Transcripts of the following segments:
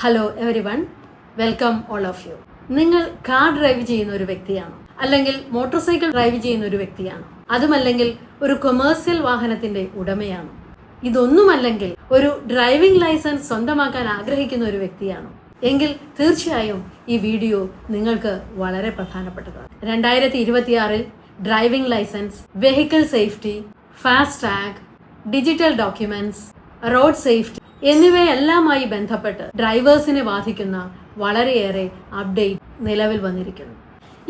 Hello everyone, welcome all of you. നിങ്ങൾ car drive ചെയ്യുന്ന ഒരു വ്യക്തിയാണോ? അല്ലെങ്കിൽ മോട്ടോർ സൈക്കിൾ ഡ്രൈവ് ചെയ്യുന്ന ഒരു വ്യക്തിയാണോ? അതുമല്ലെങ്കിൽ ഒരു കൊമേഴ്സ്യൽ വാഹനത്തിന്റെ ഉടമയാണോ? ഇതൊന്നുമല്ലെങ്കിൽ ഒരു ഡ്രൈവിംഗ് ലൈസൻസ് സ്വന്തമാക്കാൻ ആഗ്രഹിക്കുന്ന ഒരു വ്യക്തിയാണോ? എങ്കിൽ തീർച്ചയായും ഈ വീഡിയോ നിങ്ങൾക്ക് വളരെ പ്രധാനപ്പെട്ടതാണ്. 2026 driving licence, vehicle safety, fast tag, digital documents, road safety എന്നിവയെല്ലാമായി ബന്ധപ്പെട്ട് ഡ്രൈവേഴ്സിനെ ബാധിക്കുന്ന വളരെയേറെ അപ്ഡേറ്റ് നിലവിൽ വന്നിരിക്കുന്നു.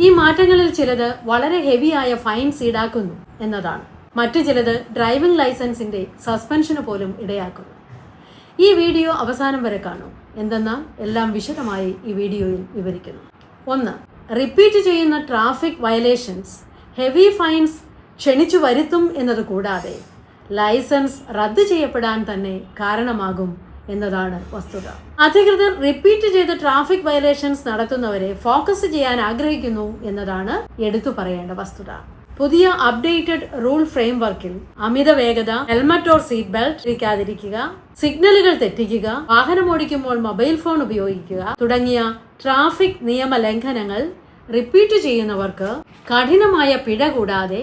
ഈ മാറ്റങ്ങളിൽ ചിലത് വളരെ ഹെവിയായ ഫൈൻസ് ഈടാക്കുന്നു എന്നതാണ്. മറ്റു ചിലത് ഡ്രൈവിംഗ് ലൈസൻസിന്റെ സസ്പെൻഷന് പോലും ഇടയാക്കുന്നു. ഈ വീഡിയോ അവസാനം വരെ കാണൂ. എന്തെന്നാൽ എല്ലാം വിശദമായി ഈ വീഡിയോയിൽ വിവരിക്കുന്നു. 1. റിപ്പീറ്റ് ചെയ്യുന്ന ട്രാഫിക് വയലേഷൻസ് ഹെവി ഫൈൻസ് ക്ഷണിച്ചു വരുത്തും എന്നത് കൂടാതെ ലൈസൻസ് റദ്ദ് ചെയ്യപ്പെടാൻ തന്നെ കാരണമാകും എന്നതാണ് വസ്തുത. അധികൃതർ റിപ്പീറ്റ് ചെയ്ത ട്രാഫിക് വയലേഷൻസ് നടത്തുന്നവരെ ഫോക്കസ് ചെയ്യാൻ ആഗ്രഹിക്കുന്നു എന്നതാണ് എടുത്തു പറയേണ്ട വസ്തുത. പുതിയ അപ്ഡേറ്റഡ് റൂൾ ഫ്രെയിംവർക്കിൽ അമിത വേഗത, ഹെൽമറ്റ് ഓർ സീറ്റ് ബെൽറ്റ് ധരിക്കാതിരിക്കുക, സിഗ്നലുകൾ തെറ്റിക്കുക, വാഹനം ഓടിക്കുമ്പോൾ മൊബൈൽ ഫോൺ ഉപയോഗിക്കുക തുടങ്ങിയ ട്രാഫിക് നിയമ ലംഘനങ്ങൾ റിപ്പീറ്റ് ചെയ്യുന്നവർക്ക് കഠിനമായ പിഴ കൂടാതെ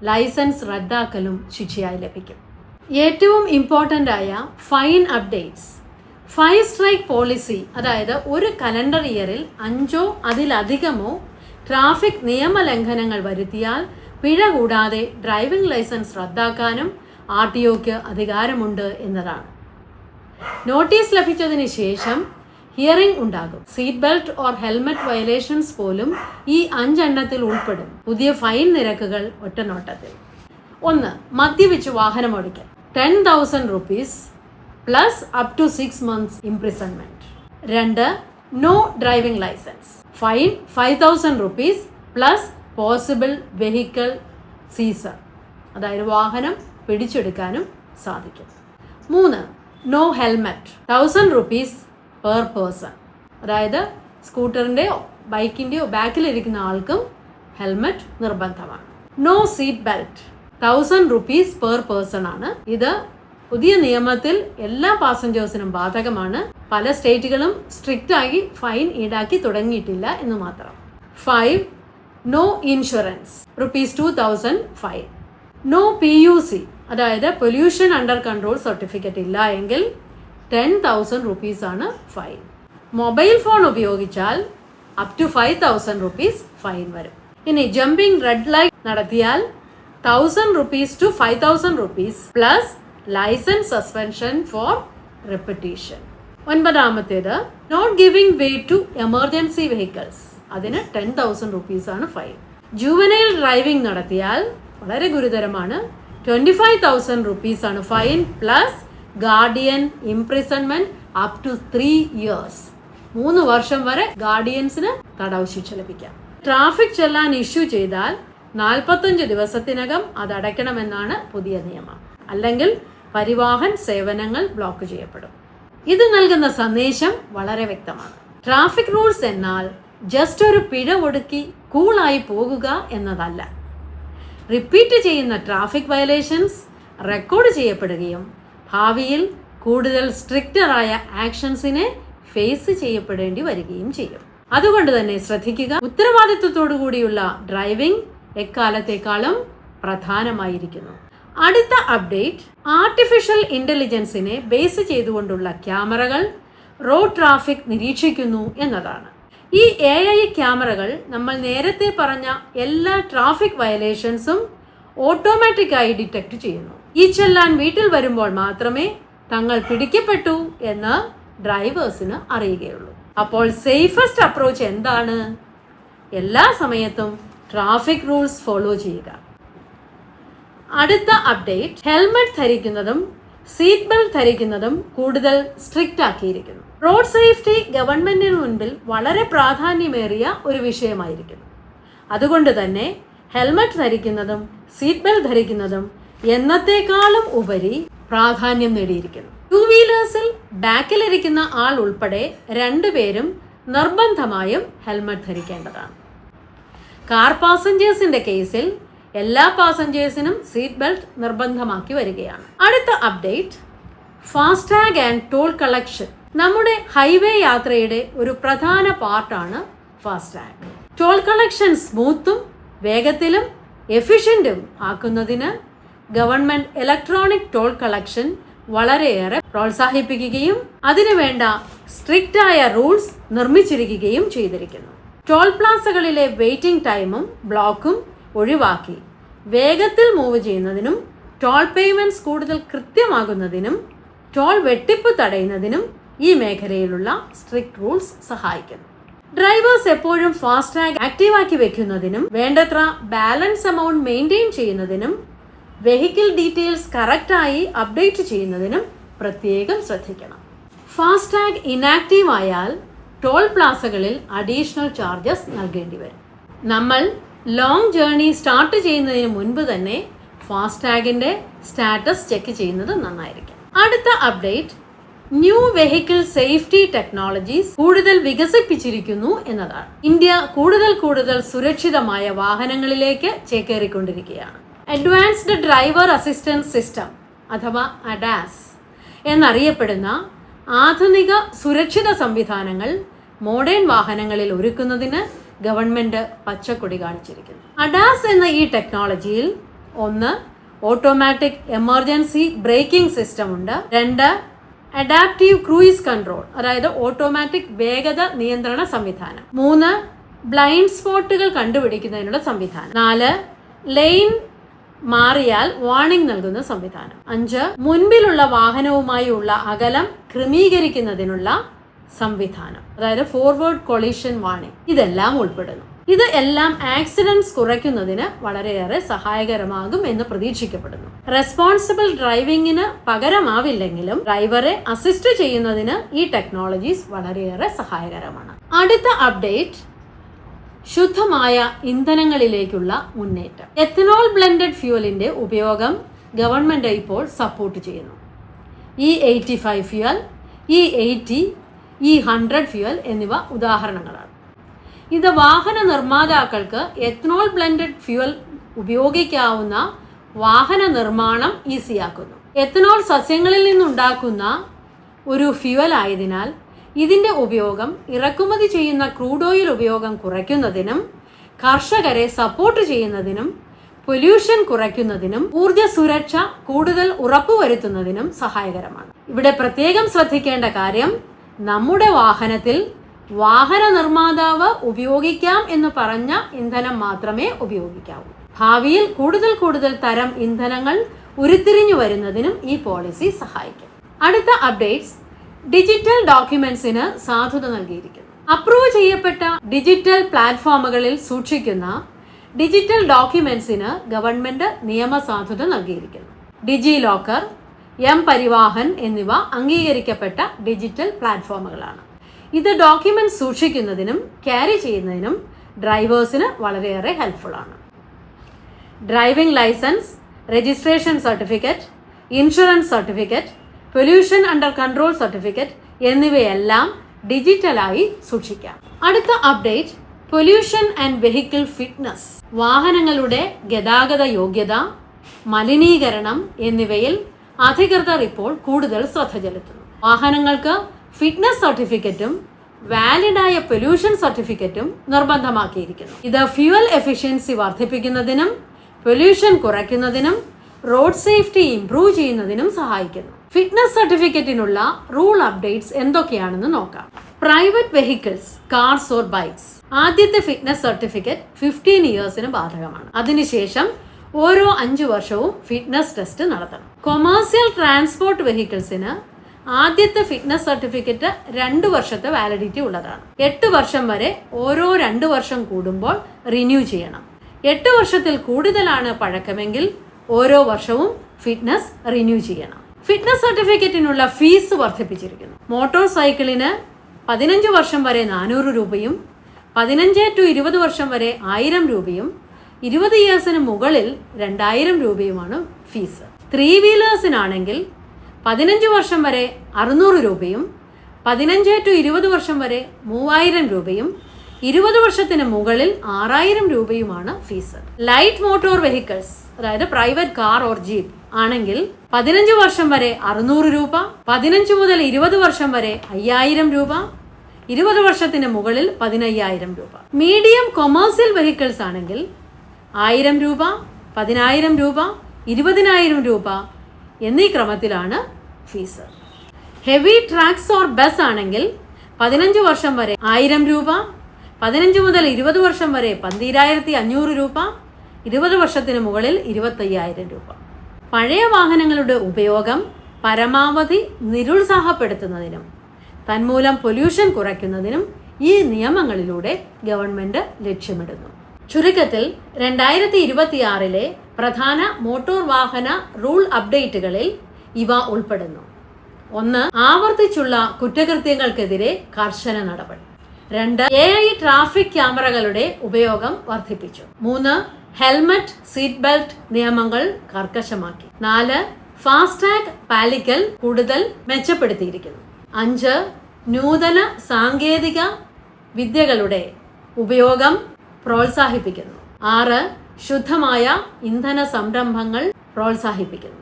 ലൈസൻസ് റദ്ദാക്കലും ശിക്ഷയായി ലഭിക്കും. ഏറ്റവും ഇമ്പോർട്ടൻ്റ് ആയ ഫൈൻ അപ്ഡേറ്റ്സ്. 5 സ്ട്രൈക്ക് പോളിസി, അതായത് ഒരു കലണ്ടർ ഇയറിൽ 5 അതിലധികമോ ട്രാഫിക് നിയമലംഘനങ്ങൾ വരുത്തിയാൽ പിഴ കൂടാതെ ഡ്രൈവിംഗ് ലൈസൻസ് റദ്ദാക്കാനും RTOക്ക് അധികാരമുണ്ട് എന്നതാണ്. നോട്ടീസ് ലഭിച്ചതിന് ശേഷം ഹിയറിംഗ് ഉണ്ടാകും. Seat belt or helmet violations പോലും ഈ 5 എണ്ണത്തിൽ ഉൾപ്പെടും. പുതിയ ഫൈൻ നിരക്കുകൾ ഒറ്റനോട്ടത്തിൽ. 1. മദ്യപിച്ച് വാഹനം ഓടിക്കൽ 10,000 rupees plus up to 6 months imprisonment. 2. No driving licence fine 5,000 rupees plus possible vehicle seizure, അതായത് വാഹനം പിടിച്ചെടുക്കാനും സാധിക്കും. 3. No helmet 1,000 rupees per person, അതായത് സ്കൂട്ടറിൻ്റെയോ ബൈക്കിൻ്റെയോ ബാക്കിലിരിക്കുന്ന ആൾക്കും ഹെൽമറ്റ് നിർബന്ധമാണ്. No seat belt 1,000 rupees per person ആണ്. ഇത് പുതിയ നിയമത്തിൽ എല്ലാ പാസഞ്ചേഴ്സിനും ബാധകമാണ്. പല സ്റ്റേറ്റുകളും സ്ട്രിക്റ്റ് ആയി ഫൈൻ ഈടാക്കി തുടങ്ങിയിട്ടില്ല എന്ന് മാത്രം. 5. No insurance ₹2,000 fine. No PUC, അതായത് പൊല്യൂഷൻ അണ്ടർ കൺട്രോൾ സർട്ടിഫിക്കറ്റ് ഇല്ല എങ്കിൽ 10,000 rupees ആണ് ഫൈൻ. മൊബൈൽ ഫോൺ ഉപയോഗിച്ചാൽ അപ് ടു 5,000 rupees ഫൈൻ വരും. ഇനി ജമ്പിംഗ് റെഡ് ലൈറ്റ് നടത്തിയാൽ 1,000 rupees to 5,000 rupees plus licence suspension for repetition. 9. Not giving way to emergency vehicles, അതിന് 10,000 rupees ആണ് ഫൈൻ. ജുവനൈൽ ഡ്രൈവിംഗ് നടത്തിയാൽ വളരെ ഗുരുതരമാണ്. 25,000 rupees ആണ് fine plus guardian imprisonment up to 3 years. 3 വർഷം വരെ ഗാർഡിയൻസിന് തടവ് ശിക്ഷ ലഭിക്കാം. ട്രാഫിക് ചെല്ലാൻ ഇഷ്യൂ ചെയ്താൽ 45 ദിവസത്തിനകം അത് അടയ്ക്കണമെന്നാണ് പുതിയ നിയമം. അല്ലെങ്കിൽ പരിവാഹൻ സേവനങ്ങൾ ബ്ലോക്ക് ചെയ്യപ്പെടും. ഇത് നൽകുന്ന സന്ദേശം വളരെ വ്യക്തമാണ്. ട്രാഫിക് റൂൾസ് എന്നാൽ ജസ്റ്റ് ഒരു പിഴ ഒടുക്കി കൂളായി പോകുക എന്നതല്ല. റിപ്പീറ്റ് ചെയ്യുന്ന ട്രാഫിക് വയലേഷൻസ് റെക്കോർഡ് ചെയ്യപ്പെടുകയും ഭാവിയിൽ കൂടുതൽ സ്ട്രിക്റ്ററായ ആക്ഷൻസിനെ ഫേസ് ചെയ്യപ്പെടേണ്ടി വരികയും ചെയ്യും. അതുകൊണ്ട് തന്നെ ശ്രദ്ധിക്കുക. ഉത്തരവാദിത്വത്തോടു കൂടിയുള്ള ഡ്രൈവിംഗ് എക്കാലത്തേക്കാളും പ്രധാനമായിരിക്കുന്നു. അടുത്ത അപ്ഡേറ്റ്, ആർട്ടിഫിഷ്യൽ ഇന്റലിജൻസിനെ ബേസ് ചെയ്തുകൊണ്ടുള്ള ക്യാമറകൾ റോഡ് ട്രാഫിക് നിരീക്ഷിക്കുന്നു എന്നതാണ്. ഈ AI ക്യാമറകൾ നമ്മൾ നേരത്തെ പറഞ്ഞ എല്ലാ ട്രാഫിക് വയലേഷൻസും ഓട്ടോമാറ്റിക്കായി ഡിറ്റക്ട് ചെയ്യുന്നു. ഈ ചെല്ലാൻ വീട്ടിൽ വരുമ്പോൾ മാത്രമേ തങ്ങൾ പിടിക്കപ്പെട്ടു എന്ന് ഡ്രൈവേഴ്സിന് അറിയുകയുള്ളൂ. അപ്പോൾ സേഫസ്റ്റ് അപ്രോച്ച് എന്താണ്? എല്ലാ സമയത്തും ട്രാഫിക് റൂൾസ് ഫോളോ ചെയ്യുക. അടുത്ത അപ്ഡേറ്റ്, ഹെൽമറ്റ് ധരിക്കുന്നതും സീറ്റ് ബെൽറ്റ് ധരിക്കുന്നതും കൂടുതൽ സ്ട്രിക്റ്റ് ആക്കിയിരിക്കുന്നു. റോഡ് സേഫ്റ്റി ഗവൺമെന്റിന് മുൻപിൽ വളരെ പ്രാധാന്യമേറിയ ഒരു വിഷയമായിരിക്കുന്നു. അതുകൊണ്ട് തന്നെ ഹെൽമറ്റ് ധരിക്കുന്നതും സീറ്റ് ബെൽറ്റ് ധരിക്കുന്നതും എന്നത്തേക്കാളും ഉപരി പ്രാധാന്യം നേടിയിരിക്കുന്നു. 2 വീലേഴ്സിൽ ബാക്കിലിരിക്കുന്ന ആൾ ഉൾപ്പെടെ 2 പേരും നിർബന്ധമായും ഹെൽമറ്റ് ധരിക്കേണ്ടതാണ്. കാർ പാസഞ്ചേഴ്സിന്റെ കേസിൽ എല്ലാ പാസഞ്ചേഴ്സിനും സീറ്റ് ബെൽറ്റ് നിർബന്ധമാക്കി വരികയാണ്. അടുത്ത update, fast tag and toll collection നമ്മുടെ ഹൈവേ യാത്രയുടെ ഒരു പ്രധാന പാർട്ടാണ് ഫാസ്ടാഗ്. ടോൾ കളക്ഷൻ സ്മൂത്തും വേഗത്തിലും എഫിഷ്യൻറ്റും ആക്കുന്നതിന് ഗവൺമെൻറ് ഇലക്ട്രോണിക് ടോൾ കളക്ഷൻ വളരെയേറെ പ്രോത്സാഹിപ്പിക്കുകയും അതിനുവേണ്ട സ്ട്രിക്റ്റായ റൂൾസ് നിർമ്മിച്ചിരിക്കുകയും ചെയ്തിരിക്കുന്നു. ടോൾ പ്ലാസകളിലെ വെയിറ്റിംഗ് ടൈമും ബ്ലോക്കും ഒഴിവാക്കി വേഗത്തിൽ മൂവ് ചെയ്യുന്നതിനും ടോൾ പേയ്മെൻറ്റ്സ് കൂടുതൽ കൃത്യമാകുന്നതിനും ടോൾ വെട്ടിപ്പ് തടയുന്നതിനും ഈ മേഖലയിലുള്ള സ്ട്രിക്റ്റ് റൂൾസ് സഹായിക്കുന്നു. ഡ്രൈവേഴ്സ് എപ്പോഴും ഫാസ്ടാഗ് ആക്റ്റീവാക്കി വെക്കുന്നതിനും വേണ്ടത്ര ബാലൻസ് എമൗണ്ട് മെയിൻറ്റെയിൻ ചെയ്യുന്നതിനും വെഹിക്കിൾ ഡീറ്റെയിൽസ് കറക്റ്റായി അപ്ഡേറ്റ് ചെയ്യുന്നതിനും പ്രത്യേകം ശ്രദ്ധിക്കണം. ഫാസ്ടാഗ് ഇനാക്റ്റീവ് ആയാൽ ടോൾ പ്ലാസകളിൽ അഡീഷണൽ ചാർജസ് നൽകേണ്ടി വരും. നമ്മൾ ലോങ് ജേർണി സ്റ്റാർട്ട് ചെയ്യുന്നതിന് മുൻപ് തന്നെ ഫാസ്ടാഗിൻ്റെ സ്റ്റാറ്റസ് ചെക്ക് ചെയ്യുന്നത് നന്നായിരിക്കും. അടുത്ത update, new vehicle safety technologies കൂടുതൽ വികസിപ്പിച്ചിരിക്കുന്നു എന്നതാണ്. ഇന്ത്യ കൂടുതൽ സുരക്ഷിതമായ വാഹനങ്ങളിലേക്ക് ചേക്കേറിക്കൊണ്ടിരിക്കുകയാണ്. അഡ്വാൻസ്ഡ് ഡ്രൈവർ അസിസ്റ്റൻസ് സിസ്റ്റം അഥവാ അഡാസ് എന്നറിയപ്പെടുന്ന ആധുനിക സുരക്ഷിത സംവിധാനങ്ങൾ മോഡേൺ വാഹനങ്ങളിൽ ഒരുക്കുന്നതിന് ഗവൺമെൻറ് പച്ചക്കൊടി കാണിച്ചിരിക്കുന്നു. അഡാസ് എന്ന ഈ ടെക്നോളജിയിൽ 1 ഓട്ടോമാറ്റിക് എമർജൻസി ബ്രേക്കിംഗ് സിസ്റ്റം ഉണ്ട്. 2 അഡാപ്റ്റീവ് ക്രൂയിസ് കൺട്രോൾ, അതായത് ഓട്ടോമാറ്റിക് വേഗത നിയന്ത്രണ സംവിധാനം. 3 ബ്ലൈൻഡ് സ്പോട്ടുകൾ കണ്ടുപിടിക്കുന്നതിനുള്ള സംവിധാനം. 4 ലെയിൻ മാറിയാൽ വാർണിംഗ് നൽകുന്ന സംവിധാനം. 5 മുൻപിലുള്ള വാഹനവുമായുള്ള അകലം ക്രമീകരിക്കുന്നതിനുള്ള സംവിധാനം, അതായത് ഫോർവേഡ് കൊളീഷൻ വാർണിംഗ്. ഇതെല്ലാം ഉൾപ്പെടുന്നു. ഇത് എല്ലാം ആക്സിഡന്റ്സ് കുറയ്ക്കുന്നതിന് വളരെയേറെ സഹായകരമാകും എന്ന് പ്രതീക്ഷിക്കപ്പെടുന്നു. റെസ്പോൺസിബിൾ ഡ്രൈവിംഗിന് പകരമാവില്ലെങ്കിലും ഡ്രൈവറെ അസിസ്റ്റ് ചെയ്യുന്നതിന് ഈ ടെക്നോളജീസ് വളരെയേറെ സഹായകരമാണ്. അടുത്ത അപ്ഡേറ്റ്, ശുദ്ധമായ ഇന്ധനങ്ങളിലേക്കുള്ള മുന്നേറ്റം. എത്തനോൾ ബ്ലെൻഡഡ് ഫ്യൂവലിന്റെ ഉപയോഗം ഗവൺമെന്റ് ഇപ്പോൾ സപ്പോർട്ട് ചെയ്യുന്നു. E85 fuel, E80, E100 fuel എന്നിവ ഉദാഹരണങ്ങളാണ്. ഇത് വാഹന നിർമ്മാതാക്കൾക്ക് എത്തനോൾ ബ്ലെൻഡഡ് ഫ്യൂവൽ ഉപയോഗിക്കാവുന്ന വാഹന നിർമ്മാണം ഈസിയാക്കുന്നു. എത്തനോൾ സസ്യങ്ങളിൽ നിന്നുണ്ടാക്കുന്ന ഒരു ഫ്യൂവൽ ആയതിനാൽ ഇതിൻ്റെ ഉപയോഗം ഇറക്കുമതി ചെയ്യുന്ന ക്രൂഡ് ഓയിൽ ഉപയോഗം കുറയ്ക്കുന്നതിനും കർഷകരെ സപ്പോർട്ട് ചെയ്യുന്നതിനും പൊല്യൂഷൻ കുറയ്ക്കുന്നതിനും ഊർജ്ജ സുരക്ഷ കൂടുതൽ ഉറപ്പുവരുത്തുന്നതിനും സഹായകരമാണ്. ഇവിടെ പ്രത്യേകം ശ്രദ്ധിക്കേണ്ട കാര്യം, നമ്മുടെ വാഹനത്തിൽ വാഹന നിർമ്മാതാവ് ഉപയോഗിക്കാം എന്ന് പറഞ്ഞ ഇന്ധനം മാത്രമേ ഉപയോഗിക്കാവൂ. ഭാവിയിൽ കൂടുതൽ തരം ഇന്ധനങ്ങൾ ഉരുത്തിരിഞ്ഞു വരുന്നതിനും ഈ പോളിസി സഹായിക്കും. അടുത്ത അപ്ഡേറ്റ്സ്, ഡിജിറ്റൽ ഡോക്യുമെന്റ്സിന് സാധുത നൽകിയിരിക്കുന്നു. അപ്രൂവ് ചെയ്യപ്പെട്ട ഡിജിറ്റൽ പ്ലാറ്റ്ഫോമുകളിൽ സൂക്ഷിക്കുന്ന ഡിജിറ്റൽ ഡോക്യുമെന്റ്സിന് ഗവൺമെന്റ് നിയമസാധുത നൽകിയിരിക്കുന്നു. ഡിജി ലോക്കർ, പരിവാഹൻ എന്നിവ അംഗീകരിക്കപ്പെട്ട ഡിജിറ്റൽ പ്ലാറ്റ്ഫോമുകളാണ്. ഇത് ഡോക്യുമെന്റ്സ് സൂക്ഷിക്കുന്നതിനും ക്യാരി ചെയ്യുന്നതിനും ഡ്രൈവേഴ്സിന് വളരെയേറെ ഹെൽപ്ഫുൾ ആണ്. Driving licence, registration certificate, insurance certificate, pollution under control certificate എന്നിവയെല്ലാം ഡിജിറ്റലായി സൂക്ഷിക്കാം. അടുത്ത update, pollution and vehicle fitness. വാഹനങ്ങളുടെ ഗതാഗത യോഗ്യത, മലിനീകരണം എന്നിവയിൽ അധികൃതർ ഇപ്പോൾ കൂടുതൽ ശ്രദ്ധ ചെലുത്തുന്നു. വാഹനങ്ങൾക്ക് ഫിറ്റ്നസ് സർട്ടിഫിക്കറ്റും വാലിഡായ പൊല്യൂഷൻ സർട്ടിഫിക്കറ്റും നിർബന്ധമാക്കിയിരിക്കുന്നു. ഇത് ഫ്യൂവൽ എഫിഷ്യൻസി വർദ്ധിപ്പിക്കുന്നതിനും പൊല്യൂഷൻ കുറയ്ക്കുന്നതിനും റോഡ് സേഫ്റ്റി ഇംപ്രൂവ് ചെയ്യുന്നതിനും സഹായിക്കുന്നു. ഫിറ്റ്നസ് സർട്ടിഫിക്കറ്റിനുള്ള റൂൾ അപ്ഡേറ്റ്സ് എന്തൊക്കെയാണെന്ന് നോക്കാം. Private vehicles, cars or bikes, ആദ്യത്തെ ഫിറ്റ്നസ് സർട്ടിഫിക്കറ്റ് 15 ഇയേഴ്സിന് ബാധകമാണ്. അതിനുശേഷം ഓരോ 5 വർഷവും ഫിറ്റ്നസ് ടെസ്റ്റ് നടത്തണം. കൊമേഴ്സ്യൽ ട്രാൻസ്പോർട്ട് വെഹിക്കിൾസിന് ആദ്യത്തെ ഫിറ്റ്നസ് സർട്ടിഫിക്കറ്റ് 2 വർഷത്തെ വാലിഡിറ്റി ഉള്ളതാണ്. 8 വർഷം വരെ ഓരോ 2 വർഷം കൂടുമ്പോൾ റിന്യൂ ചെയ്യണം. 8 വർഷത്തിൽ കൂടുതലാണ് പഴക്കമെങ്കിൽ ഓരോ വർഷവും ഫിറ്റ്നസ് റിന്യൂ ചെയ്യണം. ഫിറ്റ്നസ് സർട്ടിഫിക്കറ്റിനുള്ള ഫീസ് വർദ്ധിപ്പിച്ചിരിക്കുന്നു. മോട്ടോർ സൈക്കിളിന് 15 വർഷം വരെ 400 രൂപയും 15 to 20 വർഷം വരെ 1000 രൂപയും 20 ഇയേഴ്സിന് മുകളിൽ 2000 രൂപയുമാണ് ഫീസ്. 3 വീലേഴ്സിനാണെങ്കിൽ 15 വർഷം വരെ 600 രൂപയും 15 to 20 വർഷം വരെ 3000 രൂപയും 20 വർഷത്തിന് മുകളിൽ 6000 രൂപയുമാണ് ഫീസ്. ലൈറ്റ് മോട്ടോർ വെഹിക്കിൾസ്, അതായത് പ്രൈവറ്റ് കാർ ഓർ ജീപ്പ്, ആണെങ്കിൽ 15 വർഷം വരെ 600 രൂപ, 15 മുതൽ 20 വർഷം വരെ 5000 രൂപ, 20 വർഷത്തിന് മുകളിൽ 15000 രൂപ. മീഡിയം കൊമേഴ്സ്യൽ വെഹിക്കിൾസ് ആണെങ്കിൽ 1000 രൂപ, 10000 രൂപ, 20000 രൂപ എന്നീ ക്രമത്തിലാണ് fees. Heavy tracks or bus ആണെങ്കിൽ 15 വർഷം വരെ 1000 രൂപ, 15 മുതൽ 20 വർഷം വരെ 12500 രൂപ, 20 വർഷത്തിന് മുകളിൽ 25000 രൂപ. പഴയ വാഹനങ്ങളുടെ ഉപയോഗം പരമാവധി നിരുത്സാഹപ്പെടുത്തുന്നതിനും തന്മൂലം പൊല്യൂഷൻ കുറയ്ക്കുന്നതിനും ഈ നിയമങ്ങളിലൂടെ ഗവൺമെന്റ് ലക്ഷ്യമിടുന്നു. ചുരുക്കത്തിൽ 2026 പ്രധാന മോട്ടോർ വാഹന റൂൾ അപ്ഡേറ്റുകളിൽ ഇവ ഉൾപ്പെടുന്നു. 1. ആവർത്തിച്ചുള്ള കുറ്റകൃത്യങ്ങൾക്കെതിരെ കർശന നടപടി. 2. AI ട്രാഫിക് ക്യാമറകളുടെ ഉപയോഗം വർദ്ധിപ്പിച്ചു. 3. ഹെൽമറ്റ്, സീറ്റ് ബെൽറ്റ് നിയമങ്ങൾ കർക്കശമാക്കി. 4. ഫാസ്ടാഗ് പാലിക്കൽ കൂടുതൽ മെച്ചപ്പെടുത്തിയിരിക്കുന്നു. 5. നൂതന സാങ്കേതിക വിദ്യകളുടെ ഉപയോഗം പ്രോത്സാഹിപ്പിക്കുന്നു. 6. ശുദ്ധമായ ഇന്ധന സംരംഭങ്ങൾ പ്രോത്സാഹിപ്പിക്കുന്നു.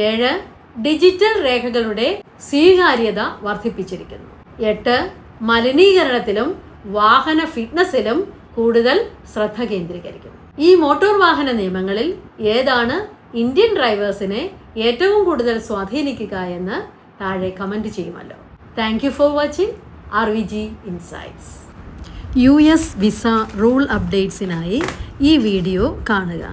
7. ഡിജിറ്റൽ രേഖകളുടെ സ്വീകാര്യത വർദ്ധിപ്പിച്ചിരിക്കുന്നു. 8. മലിനീകരണത്തിലും വാഹന ഫിറ്റ്നസിലും കൂടുതൽ ശ്രദ്ധ കേന്ദ്രീകരിക്കുന്നു. ഈ മോട്ടോർ വാഹന നിയമങ്ങളിൽ ഏതാണ് ഇന്ത്യൻ ഡ്രൈവേഴ്സിനെ ഏറ്റവും കൂടുതൽ സ്വാധീനിക്കുക എന്ന് താഴെ കമന്റ് ചെയ്യുമല്ലോ. Thank you for watching RVG insights. US visa rule അപ്ഡേറ്റ്സിനായി ഈ വീഡിയോ കാണുക.